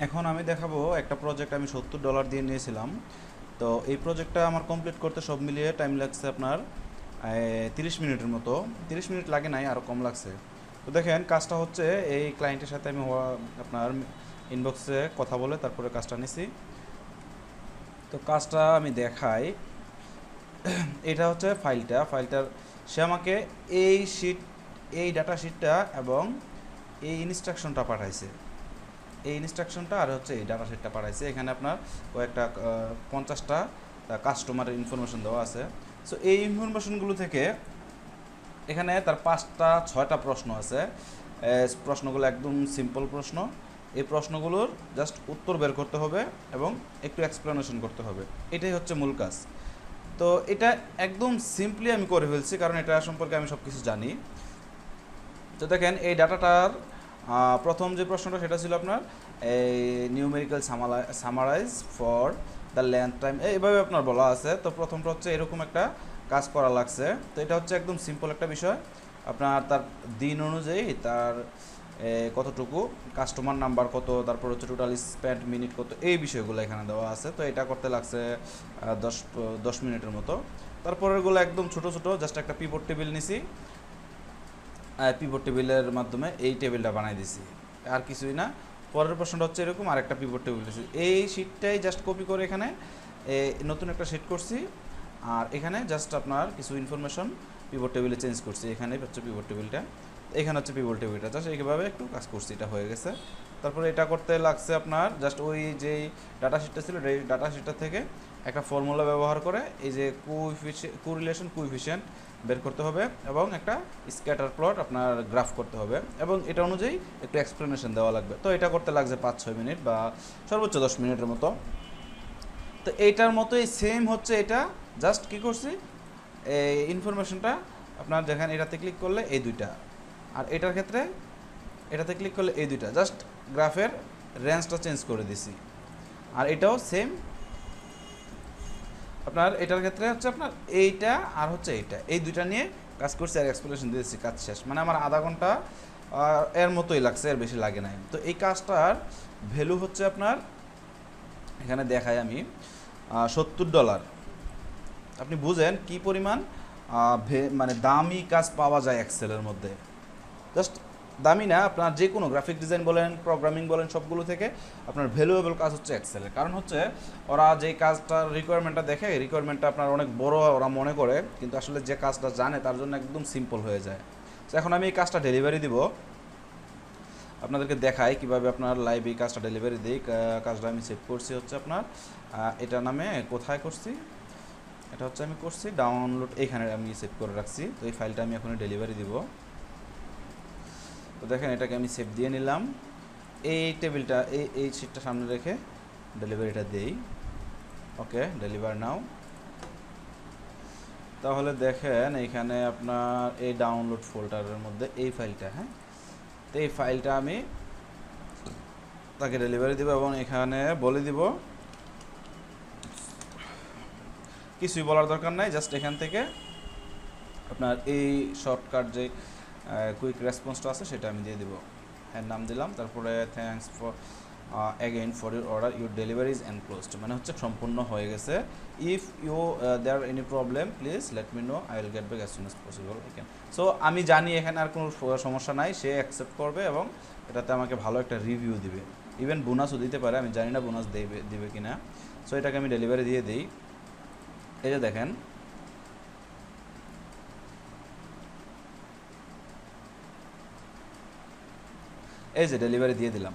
এখন আমি দেখাবো একটা প্রজেক্ট আমি $70 দিয়ে নিয়েছিলাম। তো এই প্রজেক্টটা আমার কমপ্লিট করতে সব মিলিয়ে টাইম লাগছে আপনার 30 মিনিটের মতো। 30 মিনিট লাগে নাই, আরও কম লাগছে। তো দেখেন কাজটা হচ্ছে, এই ক্লায়েন্টের সাথে আমি আপনার ইনবক্সে কথা বলে তারপরে কাজটা নিছি। তো কাজটা আমি দেখাই। এটা হচ্ছে ফাইলটার সে আমাকে এই শিট, এই ডাটা শিটটা এবং এই ইনস্ট্রাকশনটা পাঠাইছে। এই ইনস্ট্রাকশনটা আর হচ্ছে এই ডাটা শিটটা পাঠাইছে। এখানে আপনার কয়েকটা 50টা কাস্টমারের ইনফরমেশন দেওয়া আছে। সো এই ইনফরমেশনগুলো থেকে এখানে তার 5টা 6টা প্রশ্ন আছে। প্রশ্নগুলো একদম সিম্পল প্রশ্ন। এই প্রশ্নগুলোর জাস্ট উত্তর বের করতে হবে এবং একটু এক্সপ্লেনেশন করতে হবে। এটাই হচ্ছে মূল কাজ। তো এটা একদম সিম্পলি আমি করে ফেলছি, কারণ এটা সম্পর্কে আমি সব কিছু জানি। তো দেখেন এই ডাটাটার প্রথম যে প্রশ্নটা সেটা ছিল আপনার এই numerical summarize for the length time, এইভাবে আপনার বলা আছে। তো প্রথমটা হচ্ছে এরকম একটা কাজ করা লাগছে। তো এটা হচ্ছে একদম সিম্পল একটা বিষয়। আপনার তার দিন অনুযায়ী তার কতটুকু, কাস্টমার নাম্বার কত, তারপর হচ্ছে টোটাল স্পেন্ড মিনিট কত, এই বিষয়গুলো এখানে দেওয়া আছে। তো এটা করতে লাগছে 10 মিনিটের মতো। তারপরেরগুলো একদম ছোট ছোট, জাস্ট একটা পিভট টেবিল নিছি, পিভট টেবিলের মাধ্যমে এই টেবিলটা বানাই দিছি, আর কিছুই না। পরের প্রশ্নটা হচ্ছে এরকম, আর একটা পিভট টেবিল দিছি। এই শিটটাই জাস্ট কপি করে এখানে নতুন একটা শিট করছি, আর এখানে জাস্ট আপনার কিছু ইনফরমেশন পিভট টেবিলে চেঞ্জ করছি। এখানে হচ্ছে পিভট টেবিলটা, এখানে হচ্ছে পিভট টেবিলটা, জাস্ট এইভাবে একটু কাজ করছি, এটা হয়ে গেছে। তারপরে এটা করতে লাগছে আপনার জাস্ট ওই যেই ডাটা শিটটা ছিল, এই ডাটা শিটটা থেকে একটা ফর্মুলা ব্যবহার করে এই যে কোরিলেশন বের করতে হবে এবং একটা স্ক্যাটার প্লট আপনার গ্রাফ করতে হবে, এবং এটা অনুযায়ী একটু এক্সপ্লেনেশন দেওয়া লাগবে। তো এটা করতে লাগছে 5-6 মিনিট বা সর্বোচ্চ 10 মিনিটের মতো। তো এইটার মতোই সেম হচ্ছে এটা, জাস্ট কি করছি, এই ইনফরমেশনটা আপনার দেখেন এটাতে ক্লিক করলে এই দুইটা, আর এটার ক্ষেত্রে এটাতে ক্লিক করলে এই দুইটা, জাস্ট গ্রাফের রেঞ্জটা চেঞ্জ করে দিছি। আর এটাও সেম আপনার, এটার ক্ষেত্রে হচ্ছে আপনার এইটা আর হচ্ছে এইটা, এই দুইটা নিয়ে কাজ করছি আর এক্সপ্লেনেশন দিয়েছি, কাজ শেষ। মানে আমার আধা ঘন্টা এর মতোই লাগছে, এর বেশি লাগে নাই। তো এই কাজটার ভ্যালু হচ্ছে আপনার, এখানে দেখাই আমি, $70। আপনি বুঝেন কি পরিমাণ মানে দামি কাজ পাওয়া যায় এক্সেলের মধ্যে। জাস্ট দামি না, আপনার যে কোনো গ্রাফিক ডিজাইন বলেন, প্রোগ্রামিং বলেন, সবগুলো থেকে আপনার ভ্যালুয়েবল কাজ হচ্ছে এক্সেলের। কারণ হচ্ছে ওরা যেই কাজটার রিকোয়ারমেন্টটা দেখে, রিকোয়ারমেন্টটা আপনার অনেক বড় ওরা মনে করে, কিন্তু আসলে যে কাজটা জানে তার জন্য একদম সিম্পল হয়ে যায়। তো এখন আমি এই কাজটা ডেলিভারি দিব, আপনাদেরকে দেখাই কিভাবে আপনার লাইভ এই কাজটা ডেলিভারি দিই। কাজটা আমি সেভ করছি হচ্ছে আপনার এটা নামে, কোথায় করছি, এটা হচ্ছে আমি করছি ডাউনলোড, এইখানে আমি সেভ করে রাখছি। তো এই ফাইলটা আমি এখন ডেলিভারি দিব। তো দেখেন এটাকে আমি সেভ দিয়ে নিলাম। এই টেবিলটা এই শিটটা সামনে রেখে ডেলিভারিটা দেই। ওকে, ডেলিভার নাও। তাহলে দেখেন এইখানে আপনার এই ডাউনলোড ফোল্ডারের মধ্যে এই ফাইলটা, হ্যাঁ, তো এই ফাইলটা আমি তাকে ডেলিভারি দিব এবং এখানে বলে দিব, কিছুই বলার দরকার নাই, জাস্ট এখান থেকে আপনার এই শর্টকাট যে কুইক রেসপন্সটা আছে সেটা আমি দিয়ে দিব। হ্যাঁ, নাম দিলাম, তারপরে thanks for again for your order, your delivery is enclosed, মানে হচ্ছে সম্পূর্ণ হয়ে গেছে। If you there any problem please let me know, I will get back as soon as possible. So আমি জানি এখানে আর কোনো সমস্যা নাই, সে অ্যাকসেপ্ট করবে এবং এটাতে আমাকে ভালো একটা রিভিউ দিবে, ইভেন বোনাসও দিতে পারে, আমি জানি না বোনাস দিবে কি না। সো এটাকে আমি ডেলিভারি দিয়ে দিই। এই যে দেখেন এই যে ডেলিভারি দিয়ে দিলাম।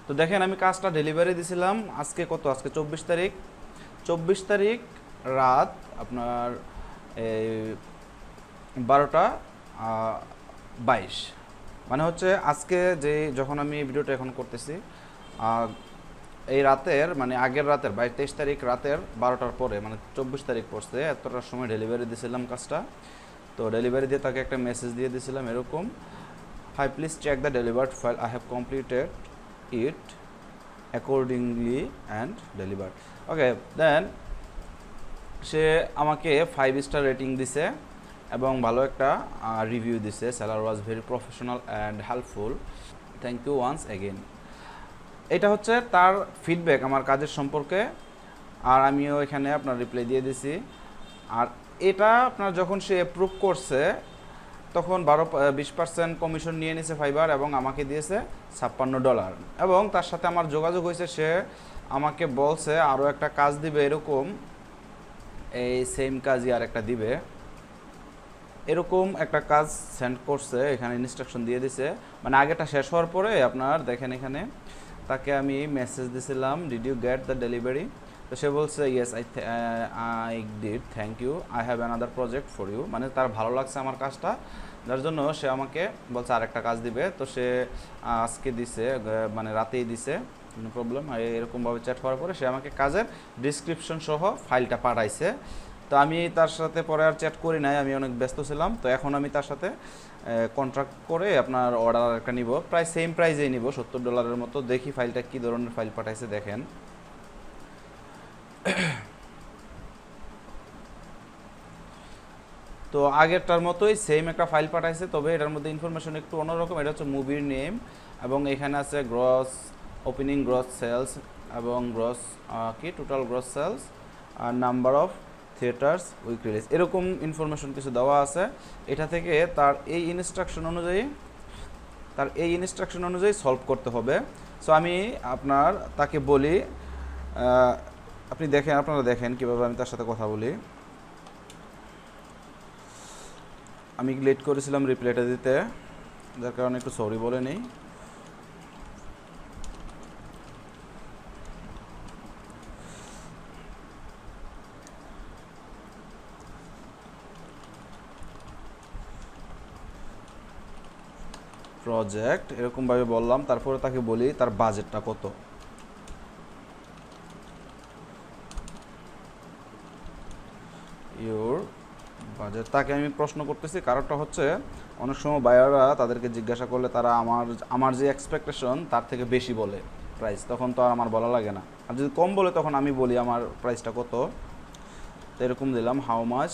তো দেখেন আমি কাজটা ডেলিভারি দিয়েছিলাম আজকে কত, আজকে 24 তারিখ। 24 তারিখ রাত আপনার এই 12টা 22, মানে হচ্ছে আজকে যে যখন আমি এই ভিডিওটা এখন করতেছি এই রাতের, মানে আগের রাতের 23 তারিখ রাতের 12টার পরে, মানে 24 তারিখ পড়ছে, এতটার সময় ডেলিভারি দিয়েছিলাম কাজটা। তো ডেলিভারি দিয়ে তাকে একটা মেসেজ দিয়ে দিয়েছিলাম এরকম, hi please check the delivered file, I have completed it accordingly and delivered. Okay, then সে আমাকে 5 স্টার রেটিং দিছে এবং ভালো একটা রিভিউ দিছে, seller was very professional and helpful, thank you once again. এটা হচ্ছে তার ফিডব্যাক আমার কাজের সম্পর্কে, আর আমিও এখানে আপনার রিপ্লাই দিয়ে দিছি। আর এটা আপনার যখন সে অ্যাপ্রুভ করছে তখন 20% কমিশন নিয়ে নিছে ফাইবার এবং আমাকে দিয়েছে $56। এবং তার সাথে আমার যোগাযোগ হয়েছে, সে আমাকে বলছে আরও একটা কাজ দিবে, এরকম এই সেম কাজই আর একটা দিবে, এরকম একটা কাজ সেন্ড করছে, এখানে ইনস্ট্রাকশন দিয়ে দিছে। মানে আগেটা শেষ হওয়ার পরে আপনার দেখেন এখানে তাকে আমি মেসেজ দিছিলাম, did you get the delivery? তো সে বলছে yes I did, thank you, I have another project for you. মানে তার ভালো লাগছে আমার কাজটা, যার জন্য সে আমাকে বলছে আরেকটা কাজ দিবে। তো সে আজকে দিছে, মানে রাতেই দিছে, কোনো প্রবলেম। আর এরকমভাবে চ্যাট হওয়ার পরে সে আমাকে কাজের ডিসক্রিপশন সহ ফাইলটা পাঠাইছে। তো আমি তার সাথে পরে আর চ্যাট করি নাই, আমি অনেক ব্যস্ত ছিলাম। তো এখন আমি তার সাথে কন্ট্রাক্ট করে আপনার অর্ডার একটা নিব, প্রায় সেম প্রাইজেই নিব, $70 মতো। দেখি ফাইলটা কী ধরনের ফাইল পাঠাইছে, দেখেন। তো আগেরটার মতোই সেম একটা ফাইল পাঠাইছে, তবে এটার মধ্যে ইনফরমেশন একটু অন্যরকম। এটা হচ্ছে মুভির নেম, এবং এখানে আছে গ্রস ওপেনিং গ্রস সেলস এবং গ্রস টোটাল গ্রস সেলস আর number of theatres week release, এরকম ইনফরমেশন কিছু দেওয়া আছে। এটা থেকে তার এই ইনস্ট্রাকশন অনুযায়ী সলভ করতে হবে। সো আমি তাকে বলি, আপনারা দেখেন কীভাবে আমি তার সাথে কথা বলি। আমি লেট করেছিলাম রিপ্লাইটা দিতে, যার কারণে একটু সরি বলে নিই। প্রজেক্ট এরকমভাবে বললাম, তারপরে তাকে বলি তার বাজেটটা কত। ইউর বাজেট, তাকে আমি প্রশ্ন করতেছি। কারণটা হচ্ছে অনেক সময় বায়াররা তাদেরকে জিজ্ঞাসা করলে তারা আমার যে এক্সপেকটেশন তার থেকে বেশি বলে প্রাইস, তখন তো আর আমার বলা লাগে না। আর যদি কম বলে তখন আমি বলি আমার প্রাইসটা কত। তো এরকম দিলাম, how much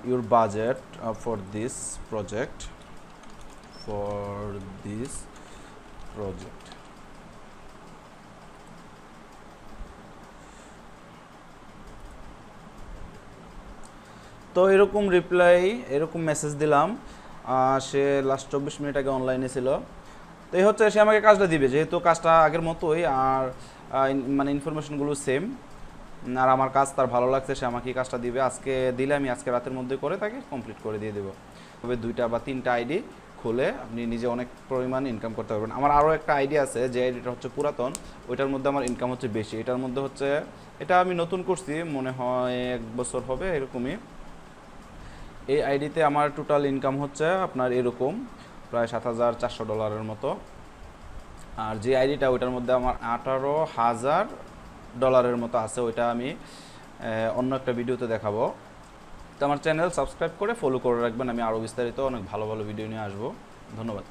your budget for this project. তো এরকম মেসেজ দিলাম। সে লাস্ট 24 মিনিট আগে অনলাইনে ছিল। তো এই হচ্ছে সে আমাকে কাজটা দিবে, যেহেতু কাজটা আগের মতোই, আর মানে ইনফরমেশনগুলো সেম, আর আমার কাজ তার ভালো লাগছে, সে আমাকে কাজটা দিবে। আজকে দিলে আমি আজকে রাতের মধ্যে করে তাকে কমপ্লিট করে দিয়ে দেবো। তবে 2টা বা 3টা আইডি খুলে আপনি নিজে অনেক পরিমাণ ইনকাম করতে পারবেন। আমার আরও একটা আইডি আছে, যে আইডিটা হচ্ছে পুরাতন, ওইটার মধ্যে আমার ইনকাম হচ্ছে বেশি। এটার মধ্যে হচ্ছে, এটা আমি নতুন করছি, মনে হয় 1 বছর হবে এরকমই। এই আইডিতে আমার টোটাল ইনকাম হচ্ছে আপনার এরকম প্রায় $7,400 মতো। আর যে আইডিটা, ওইটার মধ্যে আমার $18,000 মতো আছে, ওইটা আমি অন্য একটা ভিডিওতে দেখাবো। তো আমার চ্যানেল সাবস্ক্রাইব করে ফলো করে রাখবেন, আমি আরও বিস্তারিত অনেক ভালো ভালো ভিডিও নিয়ে আসবো। ধন্যবাদ।